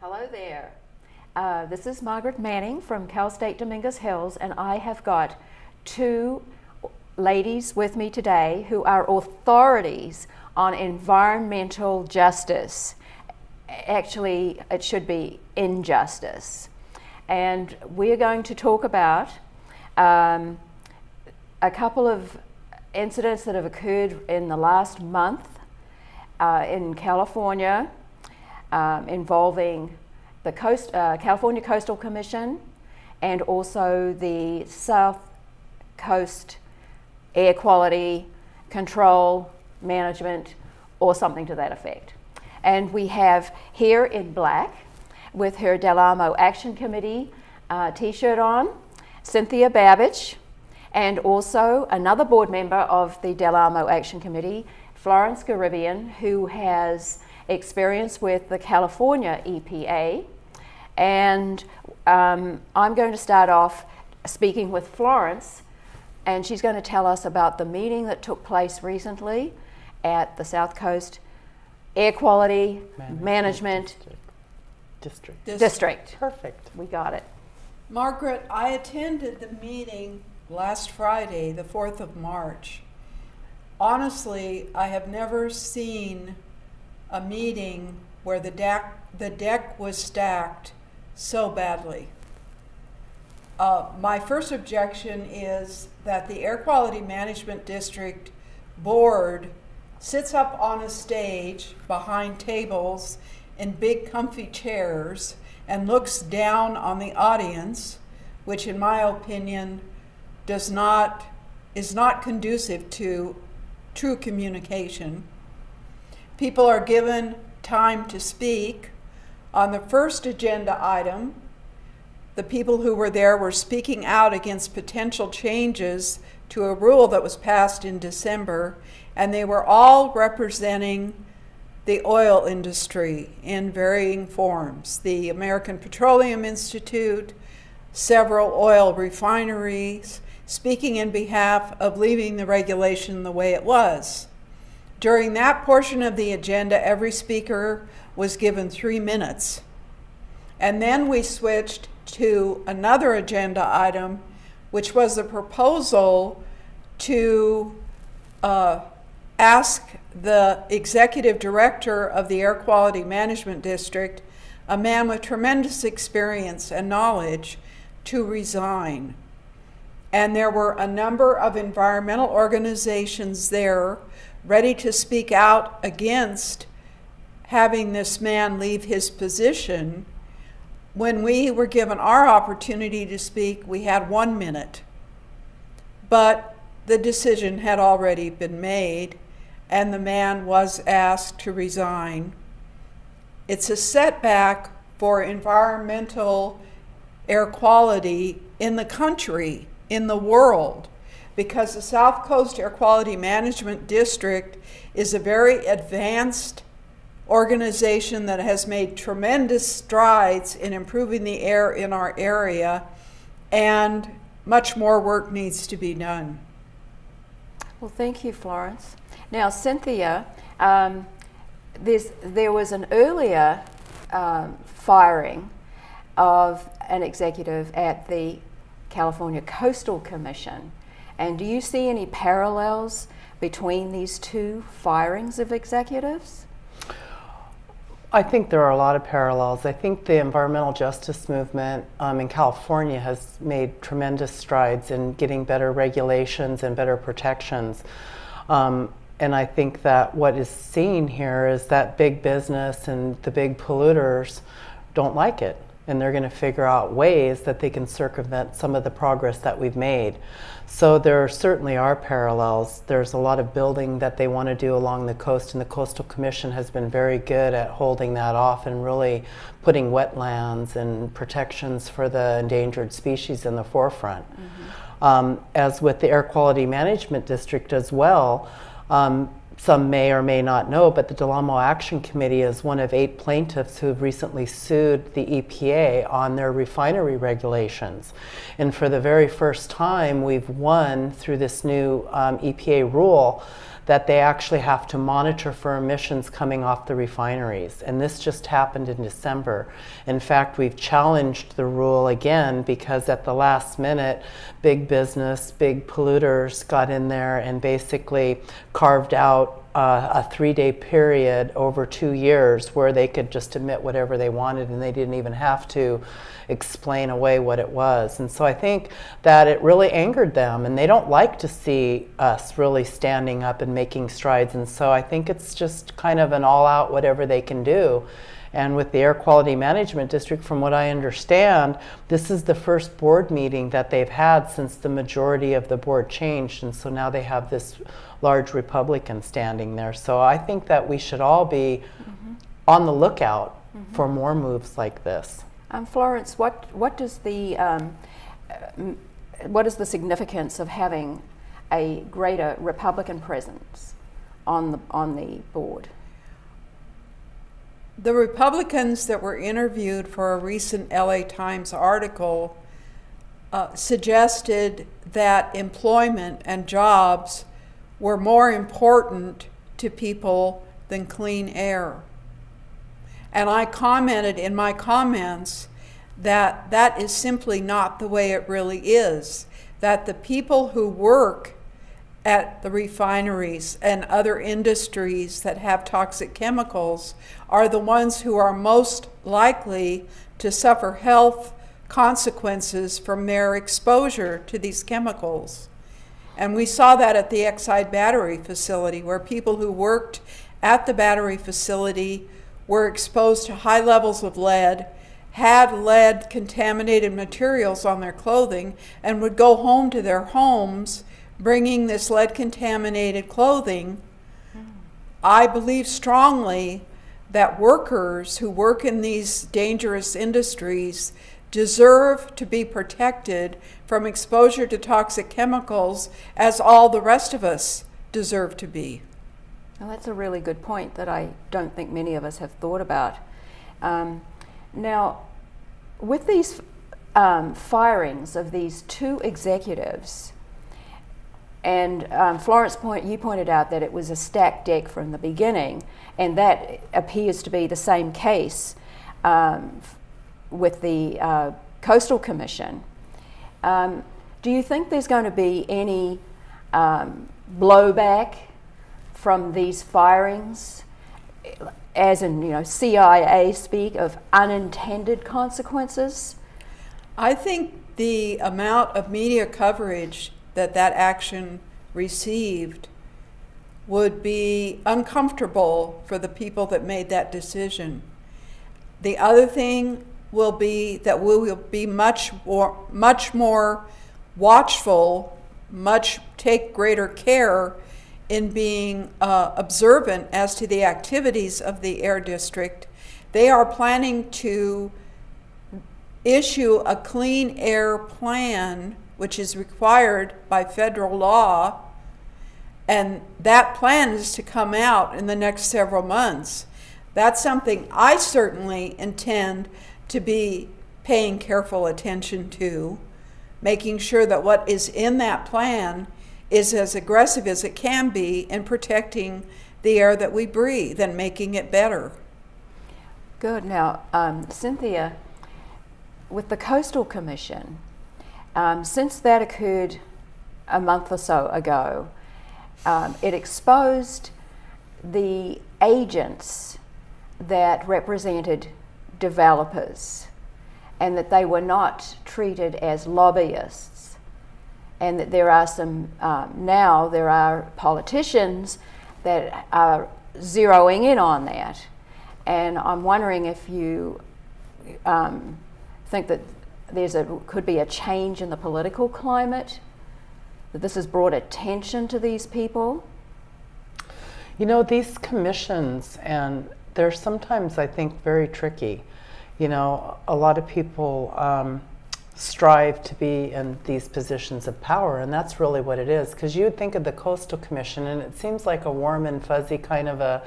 Hello there. This is Margaret Manning from Cal State Dominguez Hills, and I have got two ladies with me today who are authorities on environmental justice. Actually, it should be injustice. And we're going to talk about a couple of incidents that have occurred in the last month in California involving the California Coastal Commission and also the South Coast Air Quality Control Management, or something to that effect. And we have here in black, with her Del Amo Action Committee t-shirt on, Cynthia Babbage, and also another board member of the Del Amo Action Committee, Florence Garibian, who has experience with the California EPA. And I'm going to start off speaking with Florence, and she's going to tell us about the meeting that took place recently at the South Coast Air Quality Management District. Perfect. We got it. Margaret, I attended the meeting last Friday, the 4th of March. Honestly, I have never seen a meeting where the deck was stacked so badly. My first objection is that the Air Quality Management District Board sits up on a stage behind tables in big comfy chairs and looks down on the audience, which in my opinion is not conducive to true communication. People are given time to speak. On the first agenda item, the people who were there were speaking out against potential changes to a rule that was passed in December, and they were all representing the oil industry in varying forms. The American Petroleum Institute, several oil refineries, speaking in behalf of leaving the regulation the way it was. During that portion of the agenda, every speaker was given 3 minutes. And then we switched to another agenda item, which was a proposal to ask the executive director of the Air Quality Management District, a man with tremendous experience and knowledge, to resign. And there were a number of environmental organizations there ready to speak out against having this man leave his position. When we were given our opportunity to speak, we had 1 minute. But the decision had already been made, and the man was asked to resign. It's a setback for environmental air quality in the country, in the world, because the South Coast Air Quality Management District is a very advanced organization that has made tremendous strides in improving the air in our area, and much more work needs to be done. Well, thank you, Florence. Now, Cynthia, there was an earlier firing of an executive at the California Coastal Commission. And do you see any parallels between these two firings of executives? I think there are a lot of parallels. I think the environmental justice movement in California has made tremendous strides in getting better regulations and better protections. And I think that what is seen here is that big business and the big polluters don't like it. And they're going to figure out ways that they can circumvent some of the progress that we've made. So there certainly are parallels. There's a lot of building that they want to do along the coast, and the Coastal Commission has been very good at holding that off and really putting wetlands and protections for the endangered species in the forefront. Mm-hmm. As with the Air Quality Management District as well, some may or may not know, but the Del Amo Action Committee is one of 8 plaintiffs who have recently sued the EPA on their refinery regulations. And for the very first time, we've won through this new EPA rule that they actually have to monitor for emissions coming off the refineries. And this just happened in December. In fact, we've challenged the rule again because at the last minute, big business, big polluters got in there and basically carved out a 3-day period over 2 years where they could just emit whatever they wanted and they didn't even have to explain away what it was. And so I think that it really angered them, and they don't like to see us really standing up and making strides. And so I think it's just kind of an all-out whatever they can do. And with the Air Quality Management District, from what I understand, this is the first board meeting that they've had since the majority of the board changed. And so now they have this large Republican standing there. So I think that we should all be on the lookout for more moves like this. Florence, what is the significance of having a greater Republican presence on the board? The Republicans that were interviewed for a recent LA Times article suggested that employment and jobs were more important to people than clean air. And I commented in my comments that that is simply not the way it really is, that the people who work at the refineries and other industries that have toxic chemicals are the ones who are most likely to suffer health consequences from their exposure to these chemicals. And we saw that at the Exide battery facility, where people who worked at the battery facility were exposed to high levels of lead, had lead contaminated materials on their clothing, and would go home to their homes bringing this lead contaminated clothing. I believe strongly that workers who work in these dangerous industries deserve to be protected from exposure to toxic chemicals as all the rest of us deserve to be. Well, that's a really good point that I don't think many of us have thought about. Now, with these firings of these two executives, and Florence, you pointed out that it was a stacked deck from the beginning, and that appears to be the same case with the Coastal Commission. Do you think there's going to be any blowback from these firings, as in, CIA speak of unintended consequences? I think the amount of media coverage that action received would be uncomfortable for the people that made that decision. The other thing will be that we will be much more watchful, take greater care in being observant as to the activities of the Air District. They are planning to issue a clean air plan, which is required by federal law, and that plan is to come out in the next several months. That's something I certainly intend to be paying careful attention to, making sure that what is in that plan is as aggressive as it can be in protecting the air that we breathe and making it better. Good. Now, Cynthia, with the Coastal Commission, since that occurred a month or so ago, it exposed the agents that represented developers, and that they were not treated as lobbyists, and that there are some now there are politicians that are zeroing in on that. And I'm wondering if you think that could be a change in the political climate, that this has brought attention to these people? These commissions, and they're sometimes, I think, very tricky. A lot of people strive to be in these positions of power, and that's really what it is. Because you would think of the Coastal Commission, and it seems like a warm and fuzzy kind of a,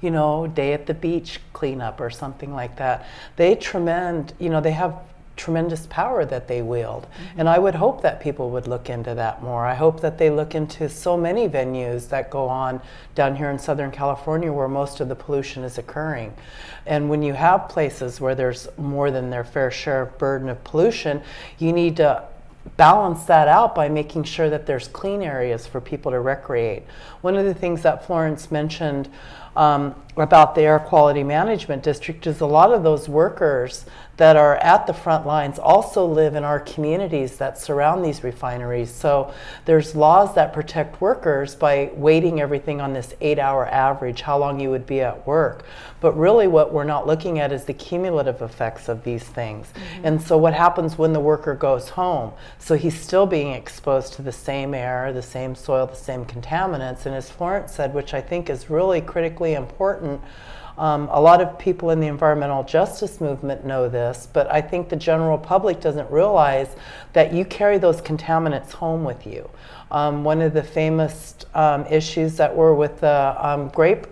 day at the beach cleanup or something like that. They have tremendous power that they wield. And I would hope that people would look into that more. I hope that they look into so many venues that go on down here in Southern California where most of the pollution is occurring. And when you have places where there's more than their fair share of burden of pollution, you need to balance that out by making sure that there's clean areas for people to recreate. One of the things that Florence mentioned about the air quality management district is a lot of those workers that are at the front lines also live in our communities that surround these refineries. So there's laws that protect workers by weighting everything on this 8-hour average, how long you would be at work. But really what we're not looking at is the cumulative effects of these things. And so what happens when the worker goes home? So he's still being exposed to the same air, the same soil, the same contaminants. And as Florence said, which I think is really critically important, a lot of people in the environmental justice movement know this, but I think the general public doesn't realize that you carry those contaminants home with you. One of the famous issues that were with the grape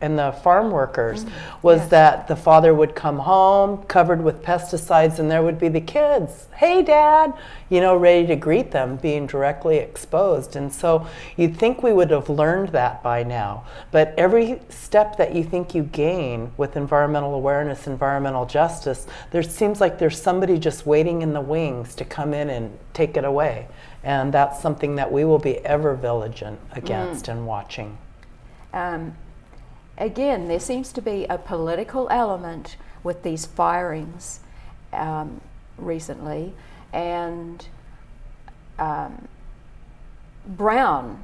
and the farm workers was that the father would come home covered with pesticides, and there would be the kids, "Hey Dad," you know, ready to greet them, being directly exposed. And so you'd think we would have learned that by now, but every step that you think you gain with environmental awareness, environmental justice, there seems like there's somebody just waiting in the wings to come in and take it away. And that's something that we will be ever vigilant against and watching. Again, there seems to be a political element with these firings recently, and Governor Brown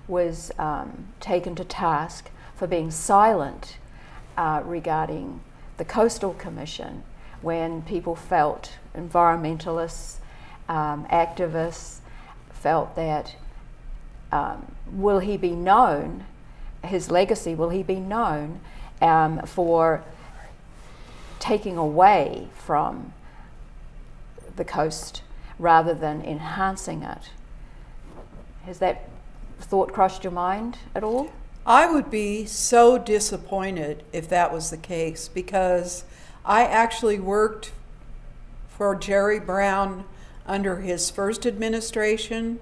was taken to task for being silent regarding the Coastal Commission when people felt, environmentalists, activists, felt that will he be known, his legacy, will he be known for taking away from the coast rather than enhancing it? Has that thought crossed your mind at all? I would be so disappointed if that was the case, because I actually worked for Jerry Brown under his first administration,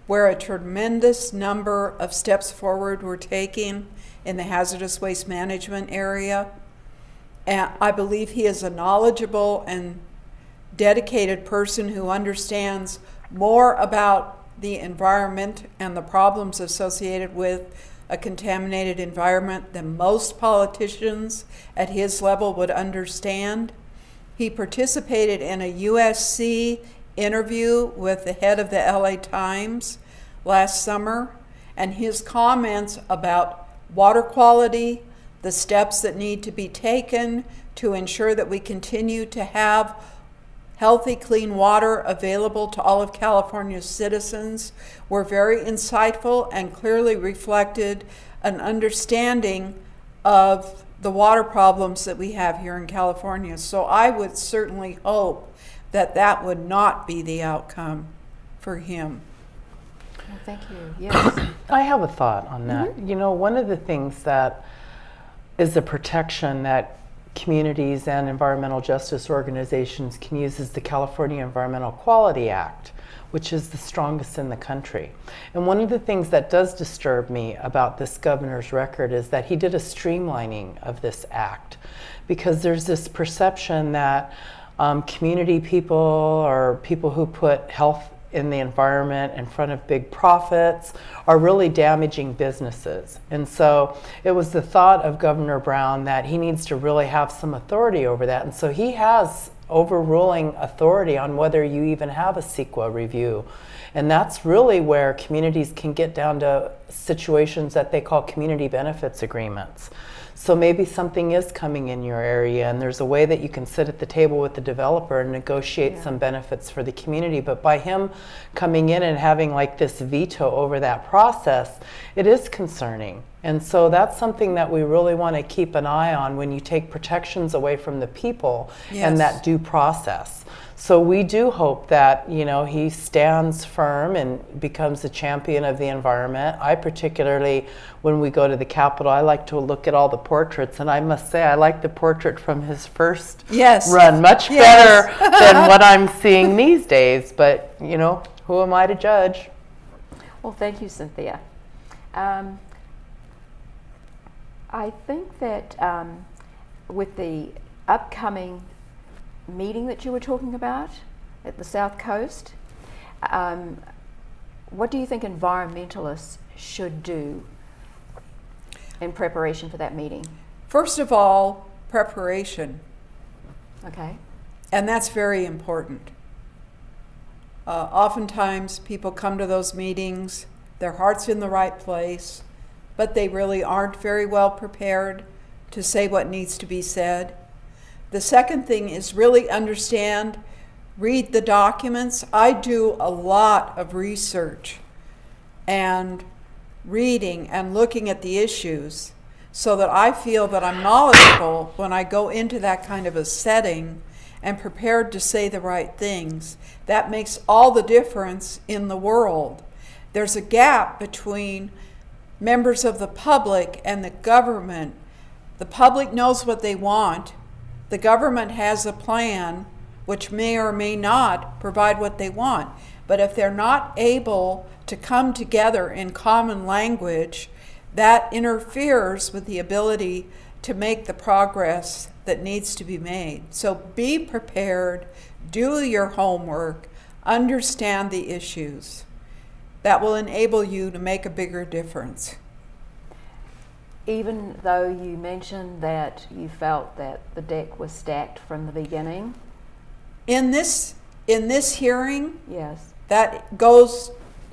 where a tremendous number of steps forward were taken in the hazardous waste management area. And I believe he is a knowledgeable and dedicated person who understands more about the environment and the problems associated with a contaminated environment than most politicians at his level would understand. He participated in a USC interview with the head of the LA Times last summer, and his comments about water quality, the steps that need to be taken to ensure that we continue to have healthy, clean water available to all of California's citizens were very insightful and clearly reflected an understanding of the water problems that we have here in California. So I would certainly hope that that would not be the outcome for him. Well, thank you. Yes. I have a thought on that. You know, one of the things that is a protection that communities and environmental justice organizations can use is the California Environmental Quality Act, which is the strongest in the country. And one of the things that does disturb me about this governor's record is that he did a streamlining of this act, because there's this perception that community people or people who put health in the environment in front of big profits are really damaging businesses. And so it was the thought of Governor Brown that he needs to really have some authority over that. And so he has overruling authority on whether you even have a CEQA review. And that's really where communities can get down to situations that they call community benefits agreements. So maybe something is coming in your area and there's a way that you can sit at the table with the developer and negotiate some benefits for the community. But by him coming in and having like this veto over that process, it is concerning. And so that's something that we really want to keep an eye on when you take protections away from the people and Yes. that due process. So we do hope that, he stands firm and becomes a champion of the environment. I particularly, when we go to the Capitol, I like to look at all the portraits, and I must say I like the portrait from his first Yes. run much Yes. better than what I'm seeing these days. But, who am I to judge? Well, thank you, Cynthia. I think that with the upcoming meeting that you were talking about at the South Coast, what do you think environmentalists should do in preparation for that meeting? First of all, preparation, Okay. and that's very important. Oftentimes people come to those meetings, their heart's in the right place, but they really aren't very well prepared to say what needs to be said. The second thing is really understand, read the documents. I do a lot of research and reading and looking at the issues so that I feel that I'm knowledgeable when I go into that kind of a setting and prepared to say the right things. That makes all the difference in the world. There's a gap between members of the public and the government. The public knows what they want. The government has a plan which may or may not provide what they want. But if they're not able to come together in common language, that interferes with the ability to make the progress that needs to be made. So be prepared, do your homework, understand the issues. That will enable you to make a bigger difference. Even though you mentioned that you felt that the deck was stacked from the beginning? In this hearing, Yes. that goes,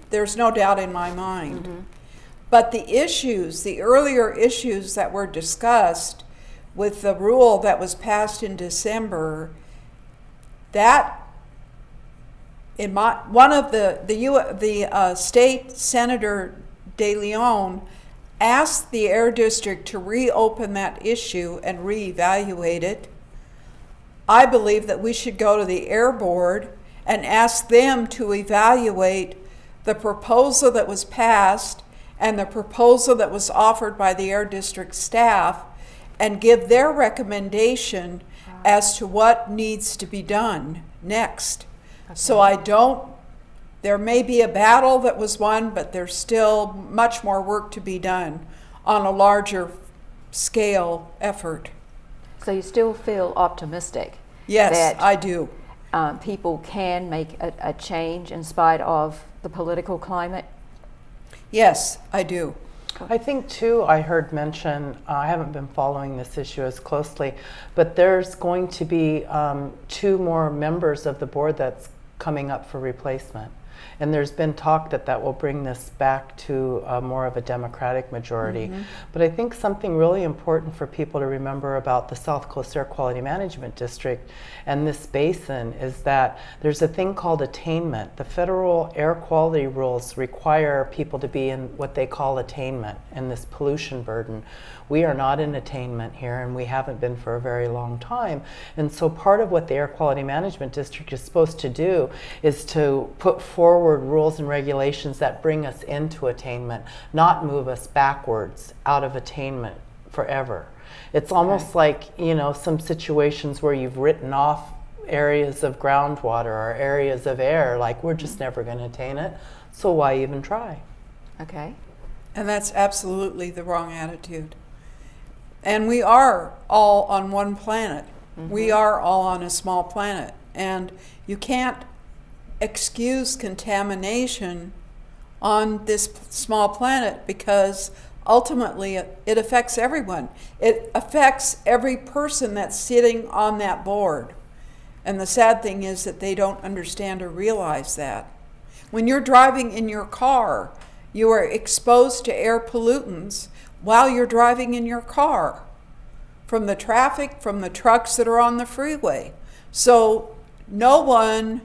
there's no doubt in my mind. Mm-hmm. But the earlier issues that were discussed with the rule that was passed in December, that one of the state senator De Leon asked the Air District to reopen that issue and reevaluate it. I believe that we should go to the Air Board and ask them to evaluate the proposal that was passed and the proposal that was offered by the Air District staff and give their recommendation as to what needs to be done next. Okay. So there may be a battle that was won, but there's still much more work to be done on a larger scale effort. So you still feel optimistic? Yes, that I do. People can make a change in spite of the political climate? Yes, I do. I think too, I heard mention, I haven't been following this issue as closely, but there's going to be 2 more members of the board that's coming up for replacement. And there's been talk that will bring this back to more of a Democratic majority. Mm-hmm. But I think something really important for people to remember about the South Coast Air Quality Management District and this basin is that there's a thing called attainment. The federal air quality rules require people to be in what they call attainment and this pollution burden. We are not in attainment here, and we haven't been for a very long time. And so part of what the Air Quality Management District is supposed to do is to put forward rules and regulations that bring us into attainment, not move us backwards out of attainment forever. It's almost like, some situations where you've written off areas of groundwater or areas of air, like we're just never going to attain it, so why even try? Okay. And that's absolutely the wrong attitude. And we are all on one planet. Mm-hmm. We are all on a small planet. And you can't excuse contamination on this small planet because ultimately it affects everyone. It affects every person that's sitting on that board. And the sad thing is that they don't understand or realize that. When you're driving in your car, you are exposed to air pollutants while you're driving in your car, from the traffic, from the trucks that are on the freeway. So no one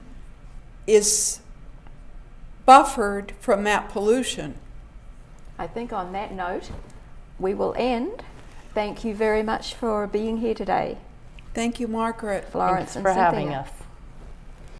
is buffered from that pollution. I think on that note, we will end. Thank you very much for being here today, Thank you, Margaret. Florence Thanks and for Cynthia. having us.